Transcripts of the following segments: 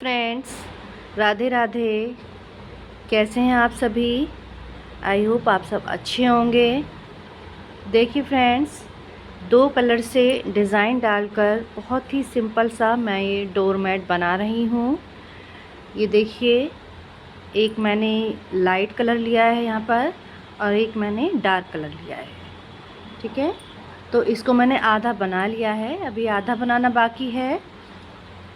Friends, Radhe Radhe. कैसे हैं आप सभी? आई होप आप सब अच्छे होंगे। देखिए फ्रेंड्स, दो कलर से डिज़ाइन डालकर बहुत ही सिंपल सा मैं ये डोरमैट बना रही हूँ। ये देखिए, एक मैंने लाइट कलर लिया है यहाँ पर और एक मैंने डार्क कलर लिया है। ठीक है, तो इसको मैंने आधा बना लिया है, अभी आधा बनाना बाकी है।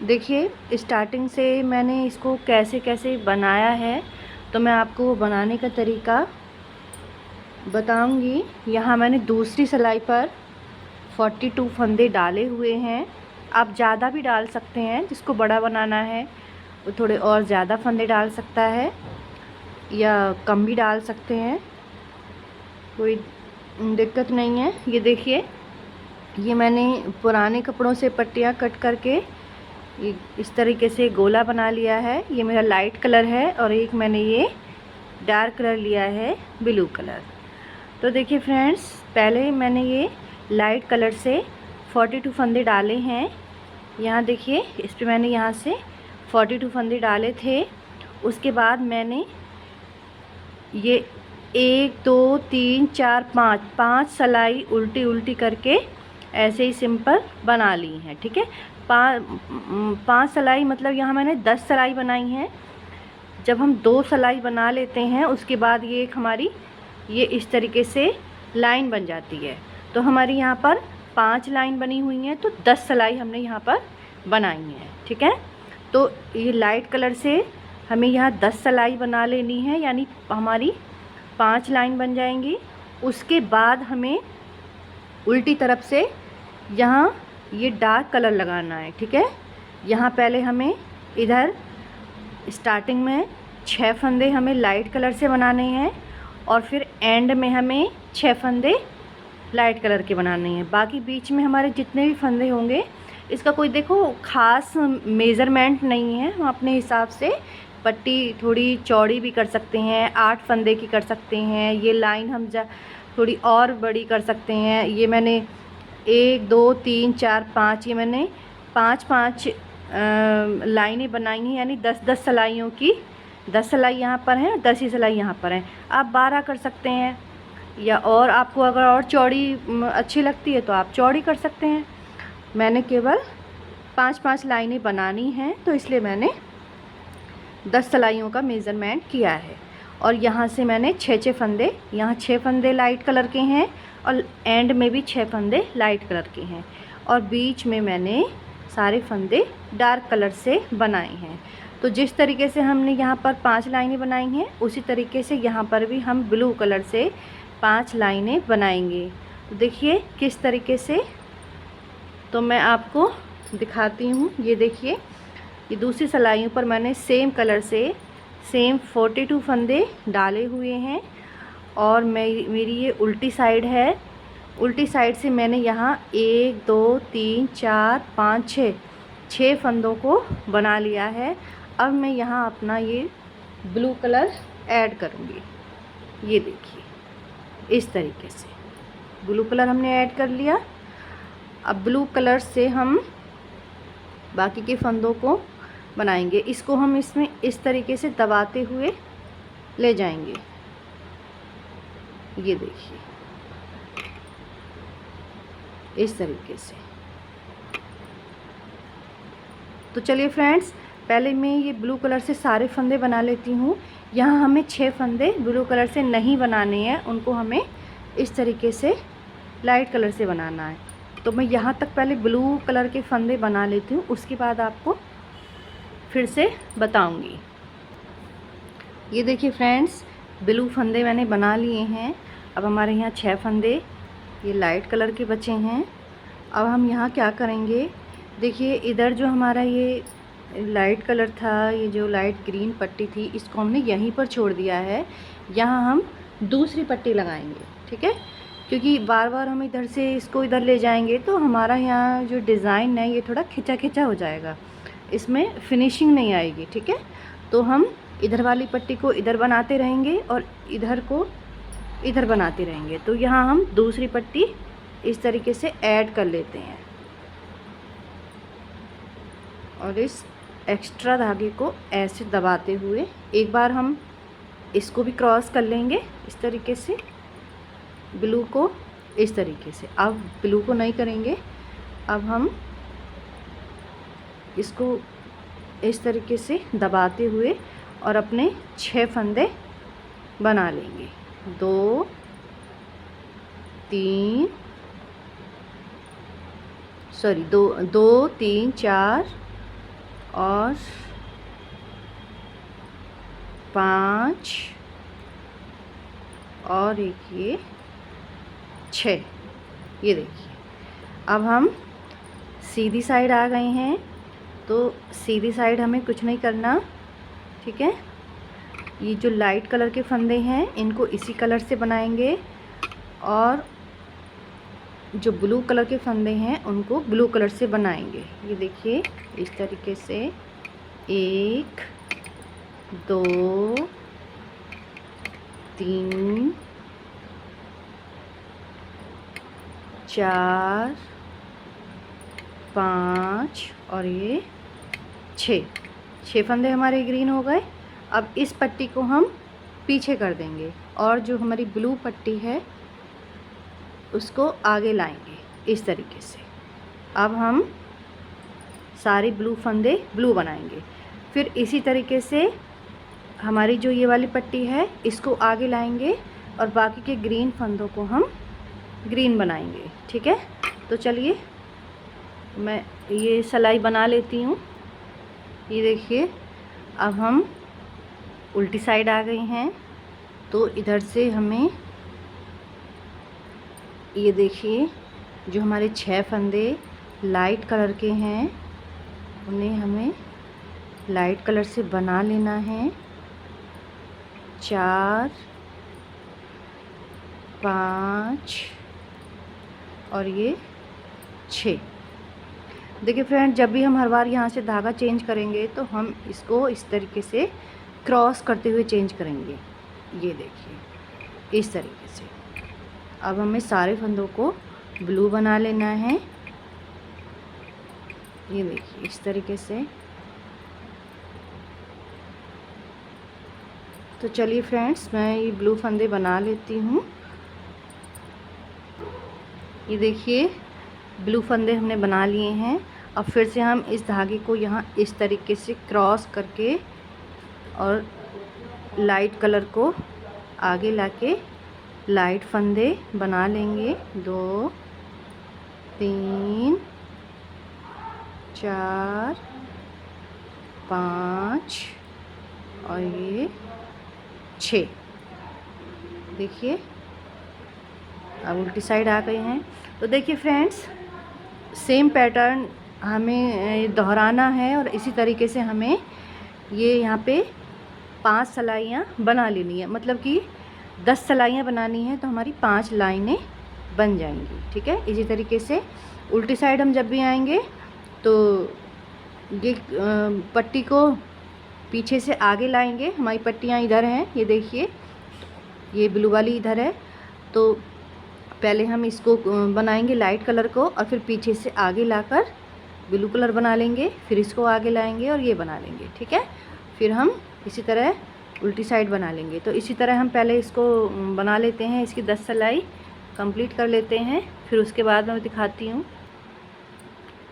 देखिए, स्टार्टिंग से मैंने इसको कैसे कैसे बनाया है तो मैं आपको वो बनाने का तरीका बताऊंगी। यहाँ मैंने दूसरी सिलाई पर 42 फंदे डाले हुए हैं। आप ज़्यादा भी डाल सकते हैं, जिसको बड़ा बनाना है वो थोड़े और ज़्यादा फंदे डाल सकता है या कम भी डाल सकते हैं, कोई दिक्कत नहीं है। ये देखिए, ये मैंने पुराने कपड़ों से पट्टियाँ कट करके इस तरीके से गोला बना लिया है। ये मेरा लाइट कलर है और एक मैंने ये डार्क कलर लिया है, ब्लू कलर। तो देखिए फ्रेंड्स, पहले मैंने ये लाइट कलर से 42 फंदे डाले हैं। यहाँ देखिए, इस पे मैंने यहाँ से 42 फंदे डाले थे। उसके बाद मैंने ये 1 2 3 4 5 सिलाई उल्टी उल्टी करके ऐसे ही सिंपल बना ली हैं। ठीक है, 5 सिलाई मतलब यहाँ मैंने 10 सिलाई बनाई हैं। जब हम 2 सिलाई बना लेते हैं उसके बाद ये एक हमारी ये इस तरीके से लाइन बन जाती है। तो हमारी यहाँ पर 5 लाइन बनी हुई हैं, तो 10 सिलाई हमने यहाँ पर बनाई हैं। ठीक है, तो ये लाइट कलर से हमें यहाँ 10 सिलाई बना लेनी है, यानी हमारी 5 लाइन बन जाएंगी। उसके बाद हमें उल्टी तरफ से यहाँ ये डार्क कलर लगाना है। ठीक है, यहाँ पहले हमें इधर स्टार्टिंग में 6 फंदे हमें लाइट कलर से बनाने हैं और फिर एंड में हमें 6 फंदे लाइट कलर के बनाने हैं। बाकी बीच में हमारे जितने भी फंदे होंगे, इसका कोई देखो ख़ास मेज़रमेंट नहीं है। हम अपने हिसाब से पट्टी थोड़ी चौड़ी भी कर सकते हैं, 8 फंदे की कर सकते हैं। ये लाइन हम थोड़ी और बड़ी कर सकते हैं। ये मैंने 1 2 3 4 5 ये मैंने 5 लाइनें बनाई हैं, यानी 10 सिलाइयों की। 10 सिलाई यहाँ पर हैं, 10 ही सिलाई यहाँ पर हैं। आप 12 कर सकते हैं, या और आपको अगर और चौड़ी अच्छी लगती है तो आप चौड़ी कर सकते हैं। मैंने केवल 5 लाइनें बनानी हैं, तो इसलिए मैंने 10 सिलाइयों का मेज़रमेंट किया है। और यहाँ से मैंने 6 फंदे, यहाँ 6 फंदे लाइट कलर के हैं और एंड में भी 6 फंदे लाइट कलर के हैं, और बीच में मैंने सारे फंदे डार्क कलर से बनाए हैं। तो जिस तरीके से हमने यहाँ पर 5 लाइनें बनाई हैं, उसी तरीके से यहाँ पर भी हम ब्लू कलर से 5 लाइनें बनाएंगे। तो देखिए किस तरीके से, तो मैं आपको दिखाती हूँ। ये देखिए, ये दूसरी सिलाइयों पर मैंने सेम कलर से सेम 42 फंदे डाले हुए हैं, और मेरी ये उल्टी साइड है। उल्टी साइड से मैंने यहाँ 1 2 3 4 5 6 फंदों को बना लिया है। अब मैं यहाँ अपना ये ब्लू कलर ऐड करूँगी। ये देखिए, इस तरीके से ब्लू कलर हमने ऐड कर लिया। अब ब्लू कलर से हम बाकी के फंदों को बनाएंगे। इसको हम इसमें इस तरीके से दबाते हुए ले जाएंगे। ये देखिए, इस तरीके से। तो चलिए फ्रेंड्स, पहले मैं ये ब्लू कलर से सारे फंदे बना लेती हूँ। यहाँ हमें 6 फंदे ब्लू कलर से नहीं बनाने हैं, उनको हमें इस तरीके से लाइट कलर से बनाना है। तो मैं यहाँ तक पहले ब्लू कलर के फंदे बना लेती हूँ, उसके बाद आपको फिर से बताऊँगी। ये देखिए फ्रेंड्स, ब्लू फंदे मैंने बना लिए हैं। अब हमारे यहाँ 6 फंदे ये लाइट कलर के बचे हैं। अब हम यहाँ क्या करेंगे, देखिए इधर जो हमारा ये लाइट कलर था, ये जो लाइट ग्रीन पट्टी थी, इसको हमने यहीं पर छोड़ दिया है। यहाँ हम दूसरी पट्टी लगाएंगे। ठीक है, क्योंकि बार बार हम इधर से इसको इधर ले जाएंगे तो हमारा यहाँ जो डिज़ाइन है ये थोड़ा खिंचा खिंचा हो जाएगा, इसमें फिनिशिंग नहीं आएगी। ठीक है, तो हम इधर वाली पट्टी को इधर बनाते रहेंगे और इधर को इधर बनाते रहेंगे। तो यहाँ हम दूसरी पट्टी इस तरीके से ऐड कर लेते हैं और इस एक्स्ट्रा धागे को ऐसे दबाते हुए एक बार हम इसको भी क्रॉस कर लेंगे इस तरीके से, ब्लू को इस तरीके से। अब ब्लू को नहीं करेंगे, अब हम इसको इस तरीके से दबाते हुए और अपने 6 फंदे बना लेंगे। 2 3 सॉरी 2 2 3 4 और 5 और एक ये 6। ये देखिए, अब हम सीधी साइड आ गए हैं। तो सीधी साइड हमें कुछ नहीं करना, ठीक है। ये जो लाइट कलर के फंदे हैं इनको इसी कलर से बनाएंगे और जो ब्लू कलर के फंदे हैं उनको ब्लू कलर से बनाएंगे। ये देखिए इस तरीके से 1 2 3 4 5 और ये 6 फंदे हमारे ग्रीन हो गए। अब इस पट्टी को हम पीछे कर देंगे और जो हमारी ब्लू पट्टी है उसको आगे लाएंगे इस तरीके से। अब हम सारे ब्लू फंदे ब्लू बनाएंगे। फिर इसी तरीके से हमारी जो ये वाली पट्टी है इसको आगे लाएंगे और बाकी के ग्रीन फंदों को हम ग्रीन बनाएंगे, ठीक है। तो चलिए मैं ये सिलाई बना लेती हूँ। ये देखिए, अब हम उल्टी साइड आ गई हैं। तो इधर से हमें ये देखिए जो हमारे 6 फंदे लाइट कलर के हैं उन्हें हमें लाइट कलर से बना लेना है। 4 5 और ये 6। देखिए फ्रेंड, जब भी हम हर बार यहाँ से धागा चेंज करेंगे तो हम इसको इस तरीके से क्रॉस करते हुए चेंज करेंगे। ये देखिए इस तरीके से। अब हमें सारे फंदों को ब्लू बना लेना है। ये देखिए इस तरीके से। तो चलिए फ्रेंड्स, मैं ये ब्लू फंदे बना लेती हूँ। ये देखिए ब्लू फंदे हमने बना लिए हैं। अब फिर से हम इस धागे को यहाँ इस तरीके से क्रॉस करके और लाइट कलर को आगे लाके लाइट फंदे बना लेंगे। 2 3 4 5 और ये 6। देखिए अब उल्टी साइड आ गए हैं। तो देखिए फ्रेंड्स, सेम पैटर्न हमें दोहराना है और इसी तरीके से हमें ये यहाँ पे 5 सिलाइयाँ बना लेनी है। मतलब कि 10 सिलाइयाँ बनानी है तो हमारी 5 लाइनें बन जाएंगी, ठीक है। इसी तरीके से उल्टी साइड हम जब भी आएंगे तो ये पट्टी को पीछे से आगे लाएंगे। हमारी पट्टियाँ इधर हैं, ये देखिए ये ब्लू वाली इधर है। तो पहले हम इसको बनाएंगे लाइट कलर को और फिर पीछे से आगे लाकर ब्लू कलर बना लेंगे, फिर इसको आगे लाएंगे और ये बना लेंगे, ठीक है। फिर हम इसी तरह उल्टी साइड बना लेंगे। तो इसी तरह हम पहले इसको बना लेते हैं, इसकी 10 सिलाई कंप्लीट कर लेते हैं, फिर उसके बाद मैं दिखाती हूँ।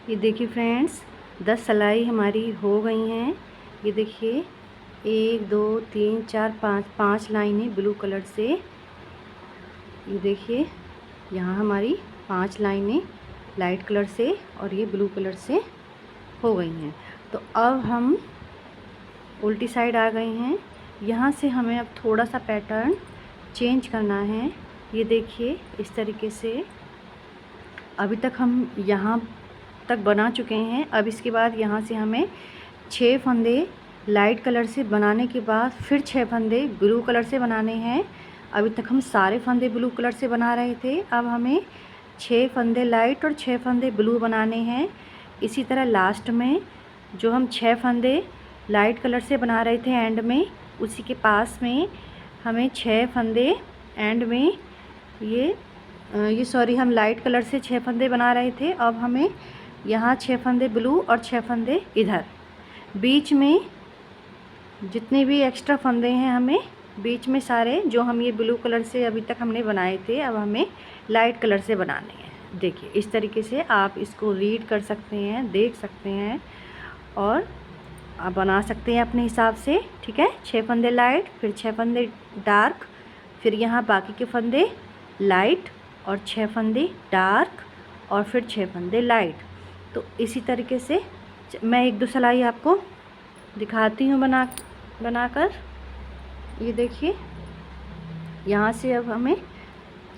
ये देखिए फ्रेंड्स, 10 सिलाई हमारी हो गई हैं। ये देखिए 1 2 3 4 5 लाइनें ब्लू कलर से। ये देखिए यहाँ हमारी 5 लाइनें लाइट कलर से और ये ब्लू कलर से हो गई हैं। तो अब हम उल्टी साइड आ गए हैं। यहाँ से हमें अब थोड़ा सा पैटर्न चेंज करना है। ये देखिए इस तरीके से। अभी तक हम यहाँ तक बना चुके हैं। अब इसके बाद यहाँ से हमें 6 फंदे लाइट कलर से बनाने के बाद फिर 6 फंदे ब्लू कलर से बनाने हैं। अभी तक हम सारे फंदे ब्लू कलर से बना रहे थे, अब हमें 6 फंदे लाइट और 6 फंदे ब्लू बनाने हैं। इसी तरह लास्ट में जो हम 6 फंदे लाइट कलर से बना रहे थे एंड में, उसी के पास में हमें 6 फंदे एंड में ये सॉरी हम लाइट कलर से 6 फंदे बना रहे थे। अब हमें यहाँ 6 फंदे ब्लू और 6 फंदे इधर बीच में जितने भी एक्स्ट्रा फंदे हैं हमें बीच में सारे जो हम ये ब्लू कलर से अभी तक हमने बनाए थे, अब हमें लाइट कलर से बनाने हैं। देखिए इस तरीके से आप इसको रीड कर सकते हैं, देख सकते हैं और आप बना सकते हैं अपने हिसाब से। ठीक है, 6 फंदे लाइट, फिर 6 फंदे डार्क, फिर यहाँ बाकी के फंदे लाइट और 6 फंदे डार्क और फिर 6 फंदे लाइट। तो इसी तरीके से मैं एक दो सिलाई आपको दिखाती हूँ बनाकर। ये देखिए यहाँ से अब हमें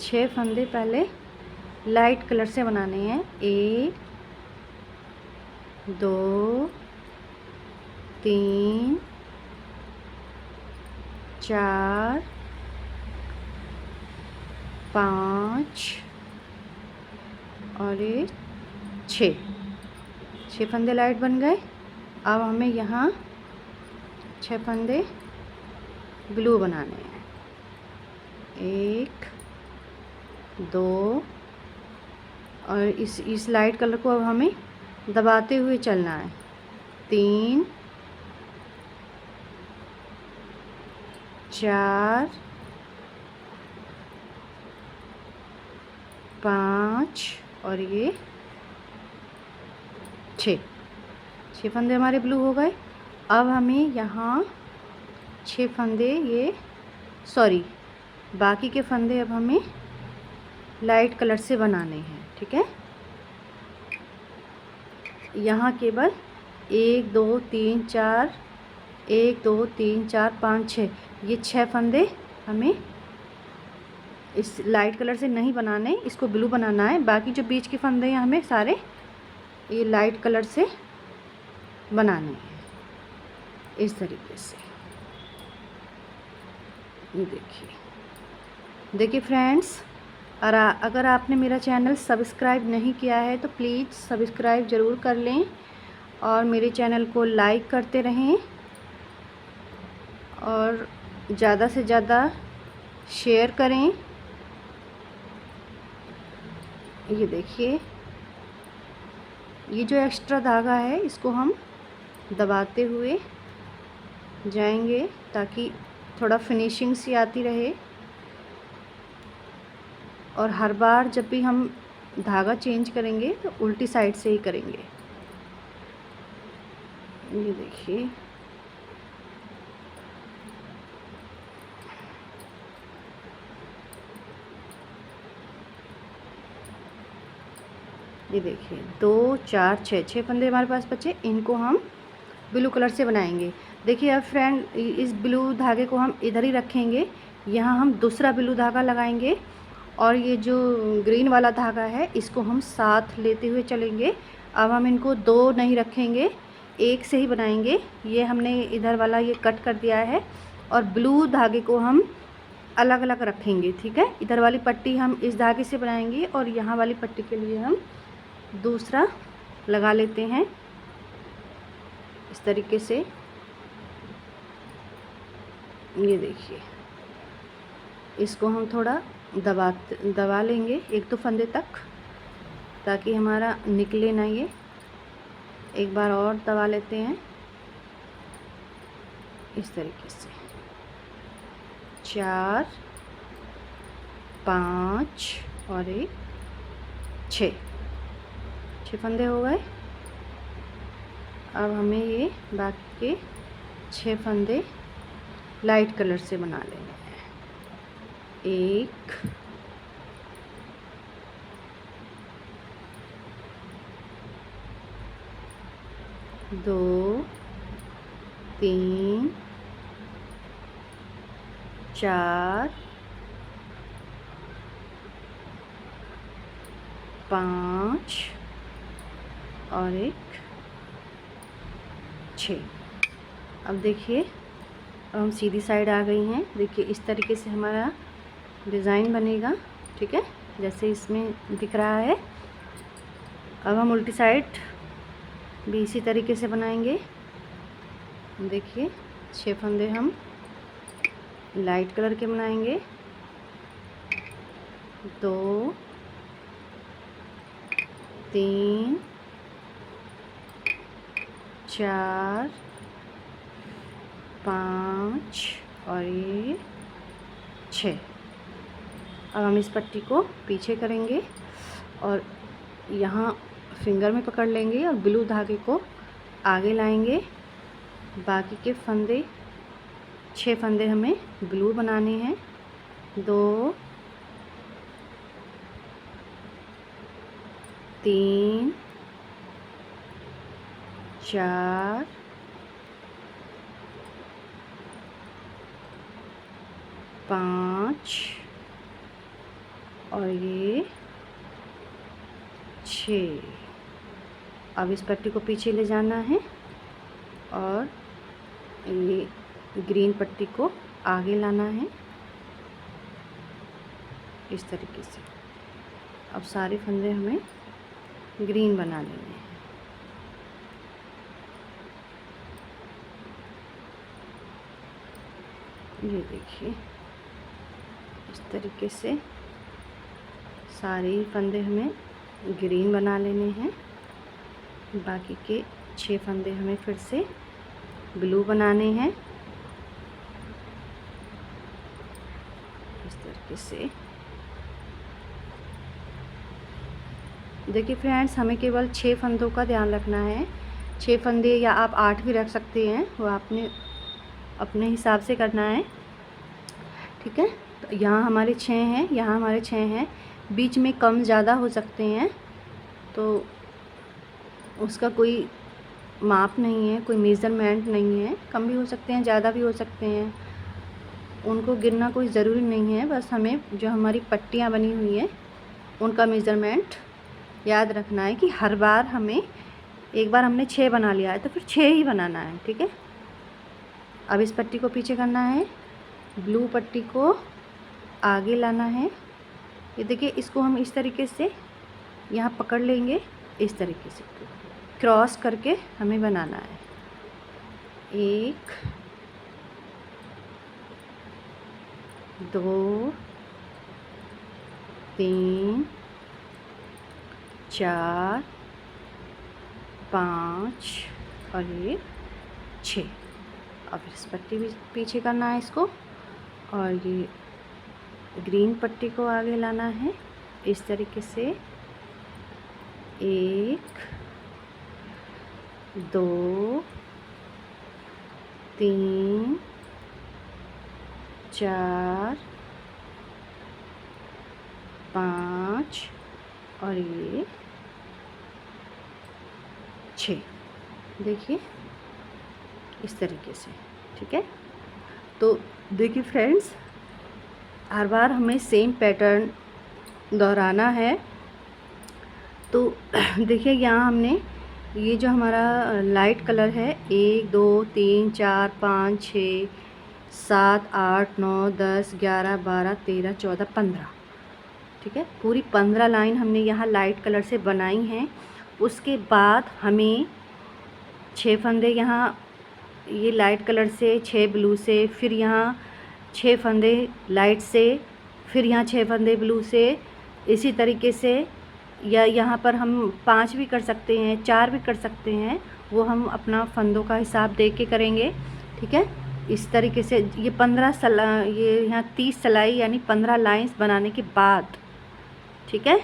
6 फंदे पहले लाइट कलर से बनाने हैं। 1 2 3 4 5 और ये 6 फंदे लाइट बन गए। अब हमें यहाँ 6 फंदे ब्लू बनाने हैं। 1 2 और इस लाइट कलर को अब हमें दबाते हुए चलना है। 3 4 5 और ये 6 फंदे हमारे ब्लू हो गए। अब हमें यहाँ 6 फंदे बाकी के फंदे अब हमें लाइट कलर से बनाने हैं। ठीक है, यहाँ केवल 1 2 3 4 1 2 3 4 5 6 ये 6 फंदे हमें इस लाइट कलर से नहीं बनाने, इसको ब्लू बनाना है। बाकी जो बीच के फंदे हैं हमें सारे ये लाइट कलर से बनाने हैं इस तरीके से। ये देखिए फ्रेंड्स, और अगर आपने मेरा चैनल सब्सक्राइब नहीं किया है तो प्लीज़ सब्सक्राइब ज़रूर कर लें और मेरे चैनल को लाइक करते रहें और ज़्यादा से ज़्यादा शेयर करें। ये देखिए ये जो एक्स्ट्रा धागा है इसको हम दबाते हुए जाएंगे ताकि थोड़ा फिनिशिंग सी आती रहे। और हर बार जब भी हम धागा चेंज करेंगे तो उल्टी साइड से ही करेंगे। ये देखिए ये देखिए 2 4 6 फंदे हमारे पास बचे, इनको हम ब्लू कलर से बनाएंगे। देखिए अब फ्रेंड इस ब्लू धागे को हम इधर ही रखेंगे, यहाँ हम दूसरा ब्लू धागा लगाएंगे और ये जो ग्रीन वाला धागा है इसको हम साथ लेते हुए चलेंगे। अब हम इनको 2 नहीं रखेंगे, 1 से ही बनाएंगे। ये हमने इधर वाला ये कट कर दिया है और ब्लू धागे को हम अलग अलग रखेंगे। ठीक है, इधर वाली पट्टी हम इस धागे से बनाएंगे और यहाँ वाली पट्टी के लिए हम दूसरा लगा लेते हैं इस तरीके से। ये देखिए इसको हम थोड़ा दबा लेंगे 1 2 फंदे तक ताकि हमारा निकले ना। ये एक बार और दबा लेते हैं इस तरीके से। 4 5 और 6 फंदे हो गए। अब हमें ये बाकी के 6 फंदे लाइट कलर से बना लेने हैं। 1 2 3 4 5 और 6। अब देखिए अब हम सीधी साइड आ गई हैं। देखिए इस तरीके से हमारा डिज़ाइन बनेगा। ठीक है, जैसे इसमें दिख रहा है। अब हम उल्टी साइड भी इसी तरीके से बनाएंगे। देखिए 6 फंदे हम लाइट कलर के बनाएंगे। 2 3 4 5 और ये 6। अब हम इस पट्टी को पीछे करेंगे और यहाँ फिंगर में पकड़ लेंगे और ब्लू धागे को आगे लाएंगे। बाकी के फंदे 6 फंदे हमें ब्लू बनाने हैं। 2 3 4 5 और ये 6। अब इस पट्टी को पीछे ले जाना है और ये ग्रीन पट्टी को आगे लाना है इस तरीके से। अब सारे फंदे हमें ग्रीन बना लेने हैं। ये देखिए इस तरीके से सारे फंदे हमें ग्रीन बना लेने हैं। बाकी के 6 फंदे हमें फिर से ब्लू बनाने हैं इस तरीके से। देखिए फ्रेंड्स, हमें केवल 6 फंदों का ध्यान रखना है। 6 फंदे या आप 8 भी रख सकते हैं, वो आपने अपने हिसाब से करना है। ठीक है, तो यहाँ हमारे 6 हैं, यहाँ हमारे 6 हैं। बीच में कम ज़्यादा हो सकते हैं, तो उसका कोई माप नहीं है, कोई मेज़रमेंट नहीं है। कम भी हो सकते हैं, ज़्यादा भी हो सकते हैं, उनको गिनना कोई ज़रूरी नहीं है। बस हमें जो हमारी पट्टियाँ बनी हुई हैं उनका मेज़रमेंट याद रखना है कि हर बार हमें, एक बार हमने 6 बना लिया है तो फिर 6 ही बनाना है। ठीक है, अब इस पट्टी को पीछे करना है, ब्लू पट्टी को आगे लाना है। ये देखिए, इसको हम इस तरीके से यहाँ पकड़ लेंगे, इस तरीके से क्रॉस करके हमें बनाना है। 1 2 3 4 5 और ये 6। अब इस पट्टी भी पीछे करना है इसको और ये ग्रीन पट्टी को आगे लाना है इस तरीके से। 1 2 3 4 5 और ये 6। देखिए इस तरीके से। ठीक है, तो देखिए फ्रेंड्स, हर बार हमें सेम पैटर्न दोहराना है। तो देखिए, यहाँ हमने ये जो हमारा लाइट कलर है 1 2 3 4 5 6 7 8 9 10 11 12 13 14 15। ठीक है, पूरी 15 लाइन हमने यहाँ लाइट कलर से बनाई हैं। उसके बाद हमें 6 फंदे यहाँ ये लाइट कलर से, 6 ब्लू से, फिर यहाँ 6 फंदे लाइट से, फिर यहाँ 6 फंदे ब्लू से, इसी तरीके से। या यहाँ पर हम 5 भी कर सकते हैं, 4 भी कर सकते हैं, वो हम अपना फंदों का हिसाब देख के करेंगे। ठीक है, इस तरीके से ये 15 ये यहाँ 30 सिलाई यानी 15 लाइंस बनाने के बाद, ठीक है,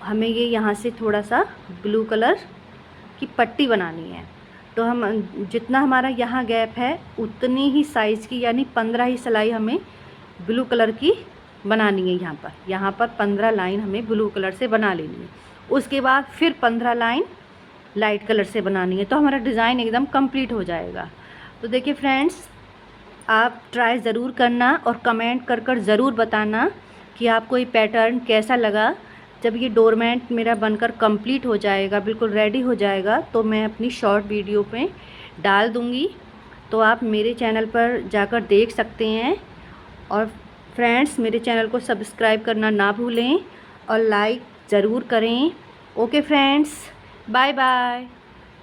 हमें ये यहाँ से थोड़ा सा ब्लू कलर की पट्टी बनानी है। तो हम जितना हमारा यहाँ गैप है उतनी ही साइज़ की यानी 15 ही सिलाई हमें ब्लू कलर की बनानी है। यहाँ पर 15 लाइन हमें ब्लू कलर से बना लेनी है। उसके बाद फिर 15 लाइन लाइट कलर से बनानी है, तो हमारा डिज़ाइन एकदम कंप्लीट हो जाएगा। तो देखिए फ्रेंड्स, आप ट्राई ज़रूर करना और कमेंट कर ज़रूर बताना कि आपको ये पैटर्न कैसा लगा। जब ये डोरमेट मेरा बनकर कंप्लीट हो जाएगा, बिल्कुल रेडी हो जाएगा, तो मैं अपनी शॉर्ट वीडियो पे डाल दूँगी, तो आप मेरे चैनल पर जाकर देख सकते हैं। और फ्रेंड्स, मेरे चैनल को सब्सक्राइब करना ना भूलें और लाइक ज़रूर करें। Okay friends, bye bye.